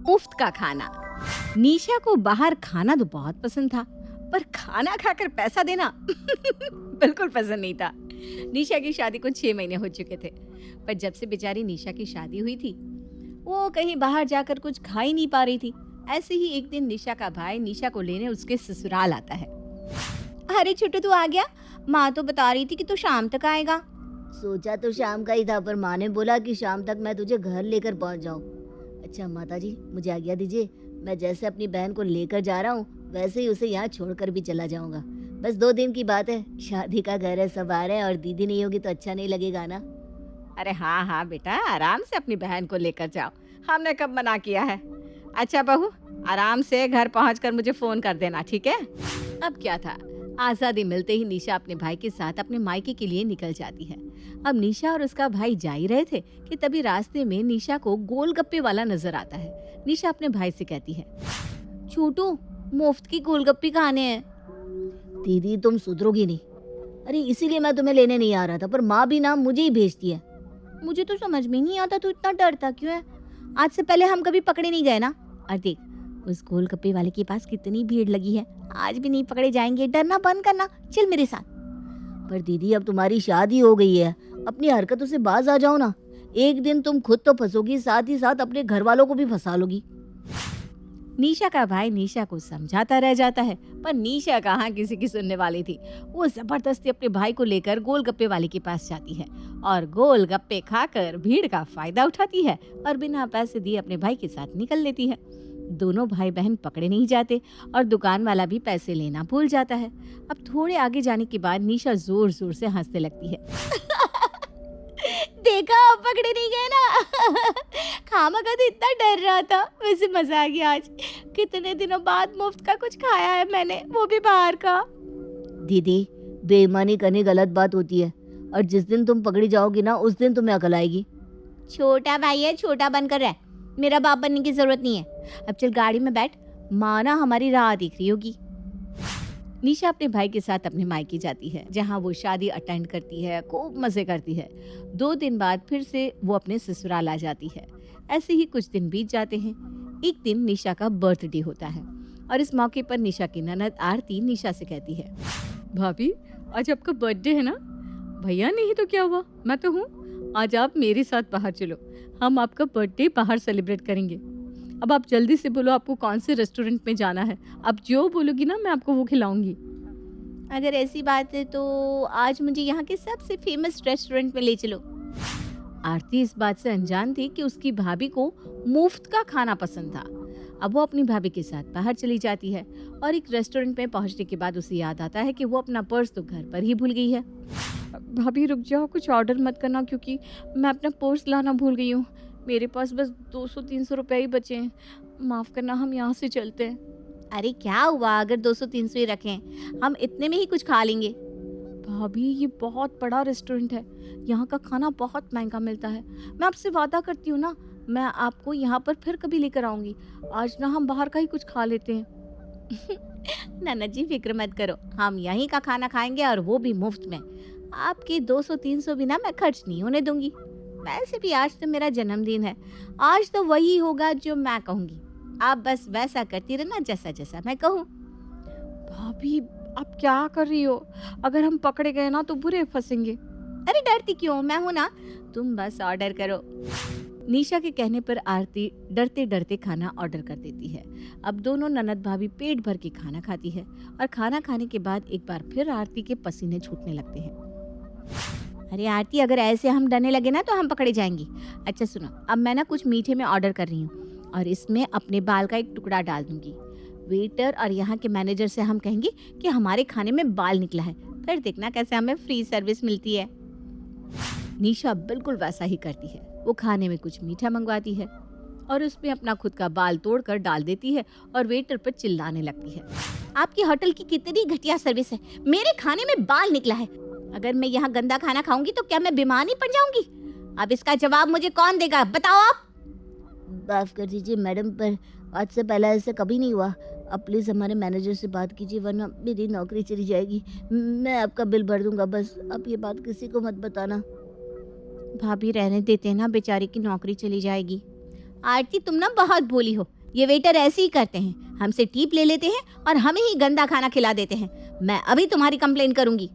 मुफ्त का खाना। निशा को बाहर खाना तो बहुत पसंद था, पर खाना खाकर पैसा देना बिल्कुल पसंद नहीं था। निशा की शादी को 6 महीने हो चुके थे, पर जब से बेचारी निशा की शादी हुई थी, वो कहीं बाहर जाकर कुछ खा ही नहीं पा रही थी। ऐसे ही एक दिन निशा का भाई निशा को लेने उसके ससुराल आता है। अरे छोटू, तू आ गया? माँ तो बता रही थी कि तू शाम तक आएगा। सोचा तो शाम का ही था, पर माँ ने बोला कि शाम तक मैं तुझे घर लेकर पहुँच जाऊँ। अच्छा माताजी, मुझे आज्ञा दीजिए। मैं जैसे अपनी बहन को लेकर जा रहा हूँ, वैसे ही उसे यहाँ छोड़कर भी चला जाऊँगा। बस 2 दिन की बात है, शादी का घर है, सब आ रहे हैं और दीदी नहीं होगी तो अच्छा नहीं लगेगा ना। अरे हाँ हाँ बेटा, आराम से अपनी बहन को लेकर जाओ, हमने कब मना किया है। अच्छा बहू, आराम से घर पहुंचकर मुझे फोन कर देना, ठीक है? अब क्या था, आज़ादी मिलते ही निशा अपने भाई के साथ अपने मायके के लिए निकल जाती है। अब निशा और उसका भाई जा ही रहे थे कि तभी रास्ते में निशा को गोलगप्पे वाला नजर आता है। निशा अपने भाई से कहती है, छोटू, मुफ्त की गोलगप्पे खाने हैं। दीदी तुम सुधरोगी नहीं। अरे इसीलिए मैं तुम्हें लेने नहीं आ रहा था, पर माँ भी ना मुझे ही भेजती है। मुझे तो समझ में नहीं आता तू इतना डरता क्यों है। आज से पहले हम कभी पकड़े नहीं गए ना। और देख, उस गोलगप्पे वाले के पास कितनी भीड़ लगी है, आज भी नहीं पकड़े जाएंगे। डरना बंद करना, चल मेरे साथ। पर दीदी अब तुम्हारी शादी हो गई है, अपनी हरकतों से बाज आ जाओ ना। एक दिन तुम खुद तो फंसोगी, साथ ही साथ अपने घर वालों को भी फंसा लोगी। निशा का भाई निशा को समझाता रह जाता है, पर निशा कहाँ किसी की सुनने वाली थी। वो जबरदस्ती अपने भाई को लेकर गोलगप्पे वाले के पास जाती है और गोलगप्पे खाकर भीड़ का फायदा उठाती है और बिना पैसे दिए अपने भाई के साथ निकल लेती है। दोनों भाई बहन पकड़े नहीं जाते और दुकान वाला भी पैसे लेना भूल जाता है। अब थोड़े आगे जाने के बाद निशा जोर जोर से हंसने लगती है। देखा, पकड़े नहीं गए ना। खामखा तो इतना डर रहा था, वैसे मजा आ गया आज। कितने दिनों बाद मुफ्त का कुछ खाया है मैंने, वो भी बाहर का। दीदी बेईमानी करनी गलत बात होती है, और जिस दिन तुम पकड़ी जाओगी ना उस दिन तुम्हें अकल आएगी। छोटा भाई है, छोटा बनकर रह, मेरा बाप बनने की जरूरत नहीं है। अब चल गाड़ी में बैठ, माँ ना हमारी राह देख रही होगी। निशा अपने भाई के साथ अपने मायके जाती है, जहाँ वो शादी अटेंड करती है, खूब मजे करती है। 2 दिन बाद फिर से वो अपने ससुराल आ जाती है। ऐसे ही कुछ दिन बीत जाते हैं। एक दिन निशा का बर्थडे होता है और इस मौके पर निशा की ननद आरती निशा से कहती है, भाभी आज आपका बर्थडे है ना? भैया नहीं तो क्या हुआ, मैं तो हूँ। आज आप मेरे साथ बाहर चलो, हम आपका बर्थडे बाहर सेलिब्रेट करेंगे। अब आप जल्दी से बोलो आपको कौन से रेस्टोरेंट में जाना है। आप जो बोलोगी ना मैं आपको वो खिलाऊंगी। अगर ऐसी बात है तो आज मुझे यहाँ के सबसे फेमस रेस्टोरेंट में ले चलो। आरती इस बात से अनजान थी कि उसकी भाभी को मुफ्त का खाना पसंद था। अब वो अपनी भाभी के साथ बाहर चली जाती है और एक रेस्टोरेंट में पहुंचने के बाद उसे याद आता है कि वो अपना पर्स तो घर पर ही भूल गई है। भाभी रुक जाओ, कुछ ऑर्डर मत करना क्योंकि मैं अपना पर्स लाना भूल गई हूँ। मेरे पास बस 200-300 रुपए ही बचे हैं, माफ करना, हम यहाँ से चलते हैं। अरे क्या हुआ, अगर 200-300 ही रखें, हम इतने में ही कुछ खा लेंगे। भाभी ये बहुत बड़ा रेस्टोरेंट है, यहाँ का खाना बहुत महंगा मिलता है। मैं आपसे वादा करती हूँ ना, मैं आपको यहाँ पर फिर कभी लेकर आऊंगी। आज ना हम बाहर का ही कुछ खा लेते हैं। नन्ना जी फिक्र मत करो, हम यहीं का खाना खाएंगे और वो भी मुफ्त में। आपके 200-300 भी ना मैं खर्च नहीं होने दूंगी। वैसे भी आज तो मेरा जन्मदिन है, आज तो वही होगा जो मैं कहूँगी। आप बस वैसा करती रहना जैसा जैसा मैं कहूँ। भाभी आप क्या कर रही हो? अगर हम पकड़े गए ना तो बुरे फंसेंगे। अरे डरती क्यों, मैं हूं ना, तुम बस ऑर्डर करो। निशा के कहने पर आरती डरते डरते खाना ऑर्डर कर देती है। अब दोनों ननद भाभी पेट भर के खाना खाती है और खाना खाने के बाद एक बार फिर आरती के पसीने छूटने लगते हैं। अरे आरती, अगर ऐसे हम डरने लगे ना तो हम पकड़े जाएंगे। अच्छा सुनो, अब मैं ना कुछ मीठे में ऑर्डर कर रही हूँ और इसमें अपने बाल का एक टुकड़ा डाल दूंगी। वेटर और यहाँ के मैनेजर से हम कहेंगे कि हमारे खाने में बाल निकला है, फिर देखना कैसे हमें फ्री सर्विस मिलती है। निशा बिल्कुल वैसा ही करती है। वो खाने में कुछ मीठा मंगवाती है और उसमें अपना खुद का बाल तोड़कर डाल देती है और वेटर पर चिल्लाने लगती है, आपकी होटल की कितनी घटिया सर्विस है, मेरे खाने में बाल निकला है। अगर मैं यहाँ गंदा खाना खाऊंगी तो क्या मैं बीमार नहीं पड़ जाऊंगी? अब इसका जवाब मुझे कौन देगा, बताओ आप। माफ कर दीजिए मैडम, पर आज से पहले ऐसा कभी नहीं हुआ। अब प्लीज़ हमारे मैनेजर से बात कीजिए, वरना मेरी नौकरी चली जाएगी। मैं आपका बिल भर दूंगा, बस आप ये बात किसी को मत बताना। भाभी रहने देते हैं ना, बेचारे की नौकरी चली जाएगी। आरती तुम ना बहुत भोली हो, ये वेटर ऐसे ही करते हैं, हमसे टिप ले लेते हैं और हमें ही गंदा खाना खिला देते हैं। मैं अभी तुम्हारी कंप्लेन करूंगी।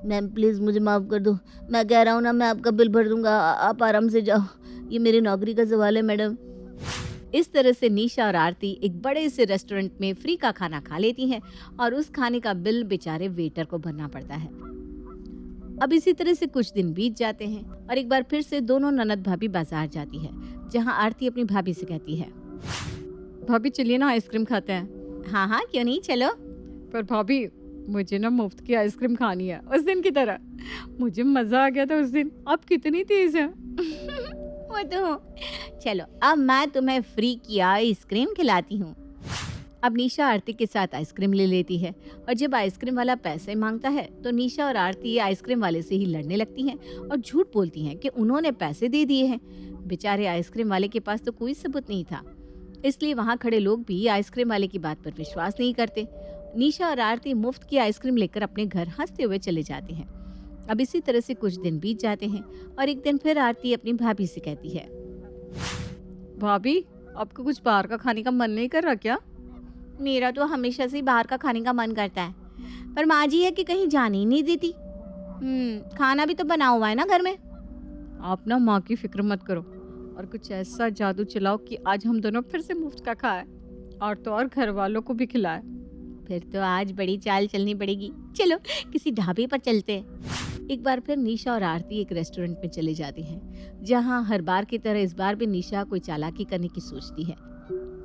मैम प्लीज़ मुझे माफ़ कर दो, मैं कह रहा हूँ ना, मैं आपका बिल भर दूंगा, आप आराम से जाओ, ये मेरी नौकरी का सवाल है मैडम। इस तरह से निशा और आरती एक बड़े से रेस्टोरेंट में फ्री का खाना खा लेती हैं और उस खाने का बिल बेचारे वेटर को भरना पड़ता है। अब इसी तरह से कुछ दिन बीत जाते हैं और एक बार फिर से दोनों ननद भाभी बाजार जाती है, जहां आरती अपनी भाभी से कहती है, भाभी चलिए ना आइसक्रीम खाते हैं। हाँ हाँ क्यों नहीं, चलो। पर भाभी मुझे ना मुफ्त की आइसक्रीम खानी है, उस दिन की तरह। मुझे मजा आ गया था उस दिन। आप कितनी तेज हैं। वो तो हूँ। चलो अब मैं तुम्हें फ्री की आइसक्रीम खिलाती हूँ। अब निशा आरती के साथ आइसक्रीम ले लेती है और जब आइसक्रीम वाला पैसे मांगता है तो निशा और आरती आइसक्रीम वाले से ही लड़ने लगती हैं और झूठ बोलती हैं कि उन्होंने पैसे दे दिए हैं। बेचारे आइसक्रीम वाले के पास तो कोई सबूत नहीं था, इसलिए वहाँ खड़े लोग भी आइसक्रीम वाले की बात पर विश्वास नहीं करते। निशा और आरती मुफ्त की आइसक्रीम लेकर अपने घर हंसते हुए चले जाते हैं। अब इसी तरह से कुछ दिन बीत जाते हैं और एक दिन फिर आरती अपनी भाभी से कहती है, भाभी आपको कुछ बाहर का खाने का मन नहीं कर रहा क्या? मेरा तो हमेशा से ही बाहर का खाने का मन करता है, पर माँ जी है कि कहीं जाने ही नहीं देती। खाना भी तो बना हुआ है ना घर में। आप ना माँ की फिक्र मत करो और कुछ ऐसा जादू चलाओ कि आज हम दोनों फिर से मुफ्त का खाए और तो और घर वालों को भी खिलाए। फिर तो आज बड़ी चाल चलनी पड़ेगी। चलो किसी ढाबे पर चलते हैं। एक बार फिर निशा और आरती एक रेस्टोरेंट में चले जाती हैं, जहां हर बार की तरह इस बार भी निशा कोई चालाकी करने की सोचती है।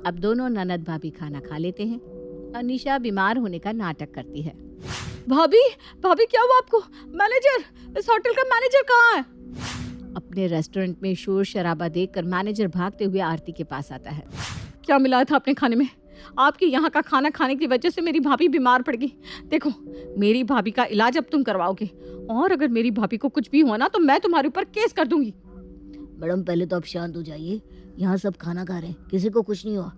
अब दोनों ननद भाभी खाना खा लेते हैं और निशा बीमार होने का नाटक करती है। भाभी भाभी क्या हुआ आपको? मैनेजर, इस होटल का मैनेजर कहाँ है? अपने रेस्टोरेंट में शोर शराबा देखकर मैनेजर भागते हुए आरती के पास आता है। क्या मिलाया था आपने खाने में? आपके यहाँ का खाना खाने की वजह से मेरी भाभी बीमार पड़ गई। देखो मेरी भाभी का इलाज अब तुम करवाओगे और अगर मेरी भाभी को कुछ भी हुआ ना तो मैं तुम्हारे ऊपर केस कर दूंगी। मैडम पहले तो आप शांत हो जाइए, यहाँ सब खाना खा रहे हैं, किसी को कुछ नहीं हुआ।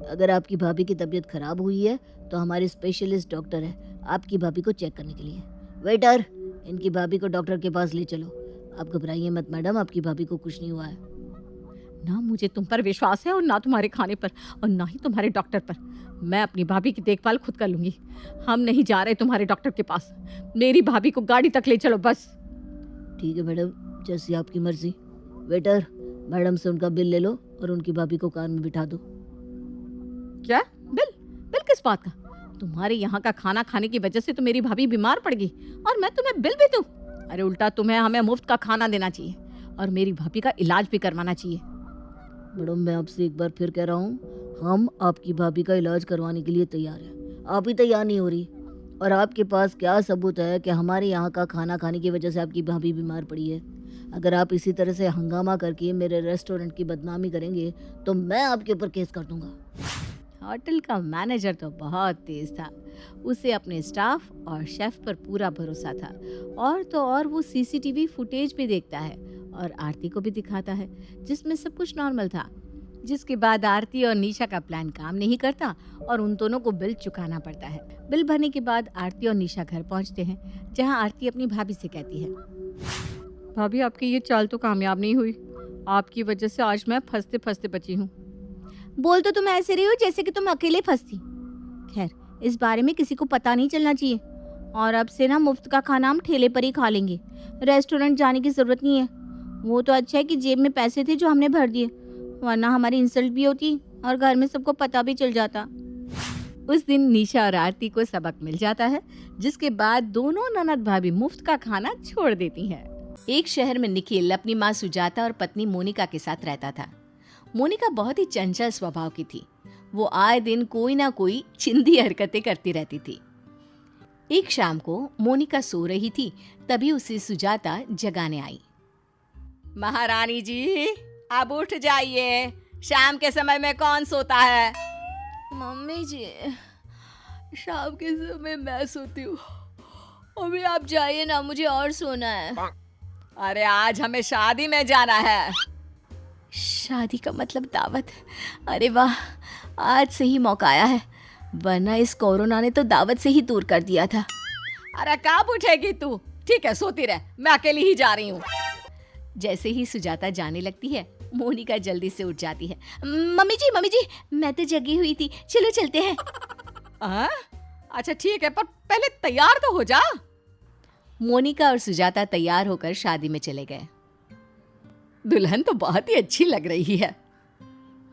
अगर आपकी भाभी की तबीयत खराब हुई है तो हमारे स्पेशलिस्ट डॉक्टर है आपकी भाभी को चेक करने के लिए। वेटर, इनकी भाभी को डॉक्टर के पास ले चलो। आप घबराइए मत मैडम, आपकी भाभी को कुछ नहीं हुआ है। ना मुझे तुम पर विश्वास है और ना तुम्हारे खाने पर और ना ही तुम्हारे डॉक्टर पर। मैं अपनी भाभी की देखभाल खुद कर लूंगी। हम नहीं जा रहे तुम्हारे डॉक्टर के पास। मेरी भाभी को गाड़ी तक ले चलो बस। ठीक है मैडम, जैसी आपकी मर्जी। वेटर, मैडम से उनका बिल ले लो और उनकी भाभी को कार में बिठा दो। क्या बिल? बिल किस बात का? तुम्हारे यहाँ का खाना खाने की वजह से तो मेरी भाभी बीमार पड़ गई और मैं तुम्हें बिल भी दूं? अरे उल्टा तुम्हें हमें मुफ्त का खाना देना चाहिए और मेरी भाभी का इलाज भी करवाना चाहिए। मैडम मैं आपसे एक बार फिर कह रहा हूँ, हम आपकी भाभी का इलाज करवाने के लिए तैयार हैं। आप ही तैयार नहीं हो रही और आपके पास क्या सबूत है कि हमारे यहाँ का खाना खाने की वजह से आपकी भाभी बीमार पड़ी है? अगर आप इसी तरह से हंगामा करके मेरे रेस्टोरेंट की बदनामी करेंगे तो मैं आपके ऊपर केस कर दूंगा। होटल का मैनेजर तो बहुत तेज था। उसे अपने स्टाफ और शेफ पर पूरा भरोसा था और तो और वो सीसीटीवी फुटेज भी देखता है और आरती को भी दिखाता है जिसमें सब कुछ नॉर्मल था। जिसके बाद आरती और निशा का प्लान काम नहीं करता और उन दोनों को बिल चुकाना पड़ता है। बिल भरने के बाद आरती और निशा घर पहुंचते हैं, जहां आरती अपनी भाभी से कहती है, भाभी आपकी ये चाल तो कामयाब नहीं हुई। आपकी वजह से आज मैं फंसते फंसते बची हूँ। बोल तो तुम ऐसे रही हो जैसे कि तुम अकेले फंसती। खैर इस बारे में किसी को पता नहीं चलना चाहिए और अब से ना मुफ्त का खाना हम ठेले पर ही खा लेंगे। रेस्टोरेंट जाने की जरूरत नहीं है। वो तो अच्छा है कि जेब में पैसे थे जो हमने भर दिए, वरना हमारी इंसल्ट भी होती और घर में सबको पता भी चल जाता। उस दिन निशा और आरती को सबक मिल जाता है, जिसके बाद दोनों ननद भाभी मुफ्त का खाना छोड़ देती हैं। एक शहर में निखिल अपनी माँ सुजाता और पत्नी मोनिका के साथ रहता था। मोनिका बहुत ही चंचल स्वभाव की थी। वो आए दिन कोई ना कोई चिंदी हरकतें करती रहती थी। एक शाम को मोनिका सो रही थी, तभी उसे सुजाता जगाने आई। महारानी जी अब उठ जाइए, शाम के समय में कौन सोता है? मम्मी जी, शाम के समय मैं सोती हूँ। अभी आप जाइए ना, मुझे और सोना है। अरे आज हमें शादी में जाना है। शादी का मतलब दावत? अरे वाह, आज से ही मौका आया है, वरना इस कोरोना ने तो दावत से ही दूर कर दिया था। अरे कब उठेगी तू? ठीक है सोती रह, मैं अकेली ही जा रही हूँ। जैसे ही सुजाता जाने लगती है, मोनिका जल्दी से उठ जाती है। मम्मी जी मैं तो जगी हुई थी, चलो चलते हैं। अच्छा ठीक है, पर पहले तैयार तो हो जा। मोनिका और सुजाता तैयार होकर शादी में चले गए। दुल्हन तो बहुत ही अच्छी लग रही है।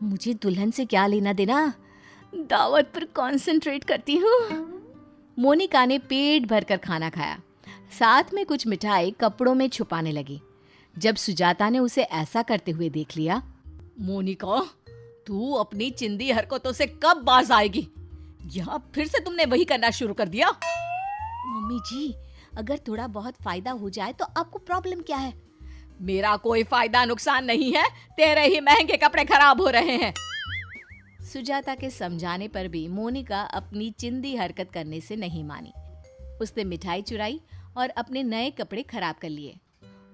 मुझे दुल्हन से क्या लेना देना, दावत पर कंसंट्रेट करती हूँ। मोनिका ने पेट भरकर खाना खाया, साथ में कुछ मिठाई कपड़ों में छुपाने लगी। जब सुजाता ने उसे ऐसा करते हुए देख लिया, मोनिका, तू अपनी चिंदी हरकतों से कब बाज आएगी? यहाँ फिर से तुमने वही करना शुरू कर दिया। मम्मी जी, अगर थोड़ा बहुत फायदा हो जाए तो आपको प्रॉब्लम क्या है? मेरा कोई फायदा नुकसान नहीं है, तेरे ही महंगे कपड़े खराब हो रहे हैं। सुजाता के समझाने पर भी मोनिका अपनी चिंदी हरकत करने से नहीं मानी। उसने मिठाई चुराई और अपने नए कपड़े खराब कर लिए।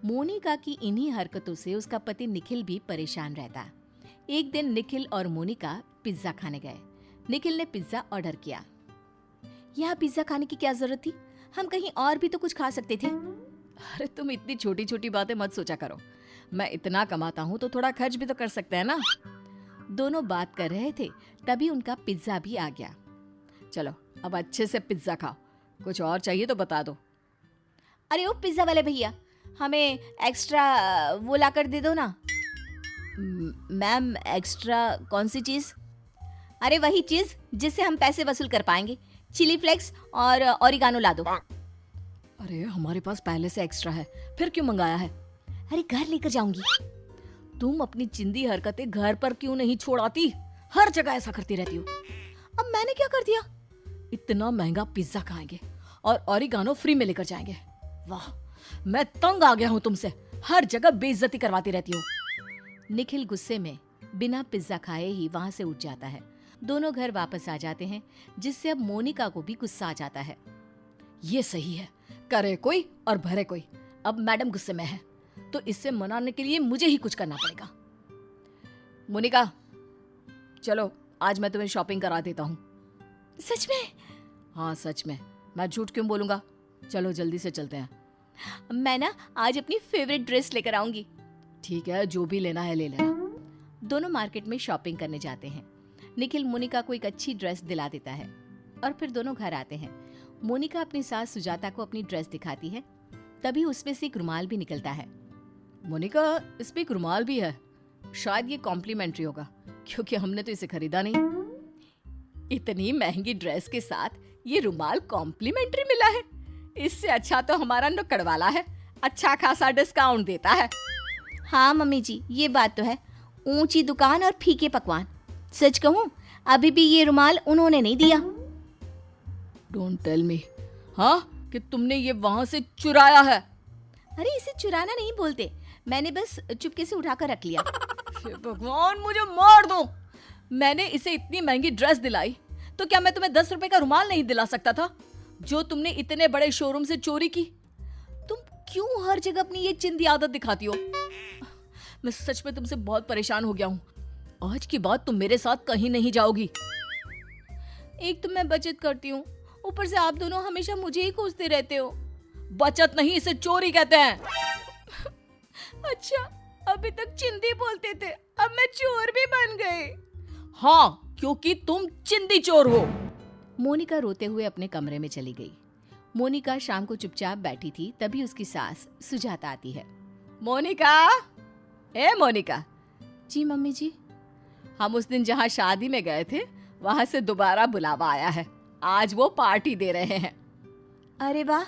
मोनिका की इन्हीं हरकतों से उसका पति निखिल भी परेशान रहता। एक दिन निखिल और मोनिका पिज्जा खाने गए। निखिल ने पिज्जा ऑर्डर किया। यहाँ पिज्जा खाने की क्या जरूरत थी, हम कहीं और भी तो कुछ खा सकते थे। अरे तुम इतनी छोटी छोटी बातें मत सोचा करो। मैं इतना कमाता हूँ तो थोड़ा खर्च भी तो कर सकते हैं ना। दोनों बात कर रहे थे, तभी उनका पिज्जा भी आ गया। चलो अब अच्छे से पिज्जा खाओ, कुछ और चाहिए तो बता दो। अरे ओ पिज्जा वाले भैया, हमें एक्स्ट्रा वो ला कर दे दो ना। मैम एक्स्ट्रा कौन सी चीज़? अरे वही चीज़ जिससे हम पैसे वसूल कर पाएंगे। चिली फ्लेक्स और ओरिगानो ला दो। अरे हमारे पास पहले से एक्स्ट्रा है, फिर क्यों मंगाया है? अरे घर लेकर जाऊंगी। तुम अपनी चिंदी हरकतें घर पर क्यों नहीं छोड़ाती? हर जगह ऐसा करती रहती हो। अब मैंने क्या कर दिया? इतना महंगा पिज्जा खाएंगे और ओरिगानो फ्री में लेकर जाएंगे। वाह, मैं तंग आ गया हूँ तुमसे, हर जगह बेइज्जती करवाती रहती हो। निखिल गुस्से में बिना पिज्जा खाए ही वहां से उठ जाता है। दोनों घर वापस आ जाते हैं, जिससे अब मोनिका को भी गुस्सा आ जाता है। ये सही है, करे कोई और भरे कोई। अब मैडम गुस्से में है तो इससे मनाने के लिए मुझे ही कुछ करना पड़ेगा। मोनिका, चलो आज मैं तुम्हें शॉपिंग करा देता हूँ। सच में? हाँ सच में, मैं झूठ क्यों बोलूंगा। चलो जल्दी से चलते हैं। मैं ना आज अपनी फेवरेट ड्रेस लेकर आऊंगी। ठीक है, जो भी लेना है ले लेना। दोनों मार्केट में शॉपिंग करने जाते हैं। निखिल मोनिका को एक अच्छी ड्रेस दिला देता है और फिर दोनों घर आते हैं। मोनिका अपनी सास सुजाता को अपनी ड्रेस दिखाती है, तभी उसमें से एक रुमाल भी निकलता है। मोनिका, इसमें एक रुमाल भी है, शायद ये कॉम्प्लीमेंट्री होगा क्योंकि हमने तो इसे खरीदा नहीं। इतनी महंगी ड्रेस के साथ ये रुमाल कॉम्प्लीमेंट्री मिला है, इससे अच्छा तो हमारा नुक्कड़ वाला है, अच्छा खासा डिस्काउंट देता है। हाँ मम्मी जी, ये बात तो है, ऊंची दुकान और फीके पकवान। सच कहूँ, अभी भी ये रुमाल उन्होंने नहीं दिया। डोंट टेल मी, हाँ, कि तुमने ये वहां से चुराया है। अरे इसे चुराना नहीं बोलते, मैंने बस चुपके से उठाकर रख लिया। भगवान, मुझे मार दो। मैंने इसे इतनी महंगी ड्रेस दिलाई तो क्या मैं तुम्हें 10 रुपए का रुमाल नहीं दिला सकता था, जो तुमने इतने बड़े शोरूम से चोरी की? तुम क्यों हर जगह अपनी ये चिंदी आदत दिखाती हो? मैं सच में तुमसे बहुत परेशान हो गया हूँ। आज की बात तुम मेरे साथ कहीं नहीं जाओगी। एक तो मैं बचत करती हूँ, ऊपर से आप दोनों हमेशा मुझे ही कोसते रहते हो। बचत नहीं, इसे चोरी कहते हैं। अच्छा, अभी तक चिंदी बोलते थे, अब मैं चोर भी बन गई। हाँ, क्योंकि तुम चिंदी चोर हो। मोनिका रोते हुए अपने कमरे में चली गई। मोनिका शाम को चुपचाप बैठी थी, तभी उसकी सास सुजाता आती है। मोनिका, ए मोनिका। जी मम्मी जी। हम उस दिन जहाँ शादी में गए थे वहां से दोबारा बुलावा आया है, आज वो पार्टी दे रहे हैं। अरे वाह,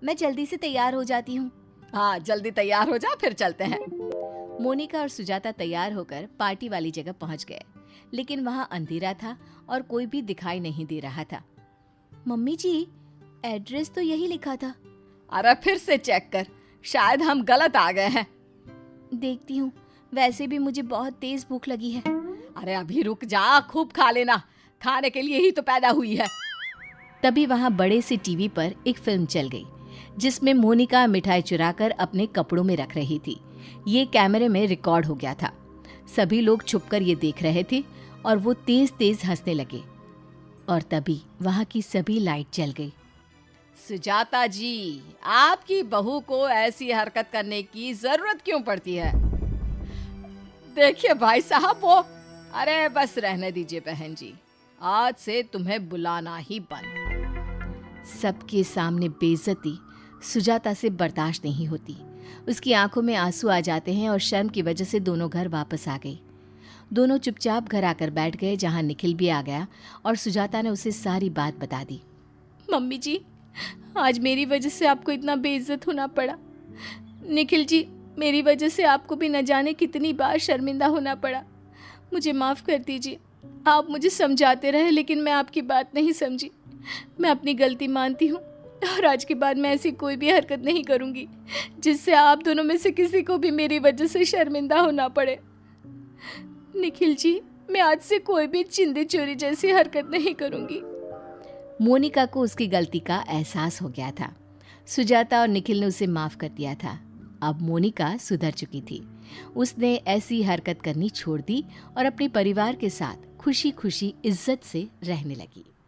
मैं जल्दी से तैयार हो जाती हूँ। हाँ, जल्दी तैयार हो जा, फिर चलते हैं। मोनिका और सुजाता तैयार होकर पार्टी वाली जगह पहुंच गए, लेकिन वहाँ अंधेरा था और कोई भी दिखाई नहीं दे रहा था। मम्मी जी, एड्रेस तो यही लिखा था। अरे फिर से चेक कर, शायद हम गलत आ गए हैं। देखती हूँ, वैसे भी मुझे बहुत तेज भूख लगी है। अरे अभी रुक जा, खूब खा लेना, खाने के लिए ही तो पैदा हुई है। तभी वहाँ बड़े से टीवी पर एक फिल्म चल गई, जिसमें मोनिका मिठाई चुराकर अपने कपड़ों में रख रही थी। ये कैमरे में रिकॉर्ड हो गया था। सभी लोग छुपकर ये देख रहे थे और वो तेज तेज हंसने लगे। और तभी वहाँ की सभी लाइट जल गई। सुजाता जी, आपकी बहू को ऐसी हरकत करने की जरूरत क्यों पड़ती है? देखिए भाई साहब वो, अरे बस रहने दीजिए बहन जी, आज से तुम्हें बुलाना ही बंद। सबके सामने बेइज्जती सुजाता से बर्दाश्त नहीं होती। उसकी आंखों में आंसू आ जाते हैं और शर्म की वजह से दोनों घर वापस आ गई। दोनों चुपचाप घर आकर बैठ गए, जहां निखिल भी आ गया और सुजाता ने उसे सारी बात बता दी। मम्मी जी, आज मेरी वजह से आपको इतना बेइज्जत होना पड़ा। निखिल जी, मेरी वजह से आपको भी न जाने कितनी बार शर्मिंदा होना पड़ा। मुझे माफ़ कर दीजिए। आप मुझे समझाते रहे लेकिन मैं आपकी बात नहीं समझी। मैं अपनी गलती मानती हूँ और आज के बाद मैं ऐसी कोई भी हरकत नहीं करूँगी जिससे आप दोनों में से किसी को भी मेरी वजह से शर्मिंदा होना पड़े। निखिल जी, मैं आज से कोई भी चिंदी चोरी जैसी हरकत नहीं करूँगी। मोनिका को उसकी गलती का एहसास हो गया था। सुजाता और निखिल ने उसे माफ़ कर दिया था। अब मोनिका सुधर चुकी थी। उसने ऐसी हरकत करनी छोड़ दी और अपने परिवार के साथ खुशी खुशी इज्जत से रहने लगी।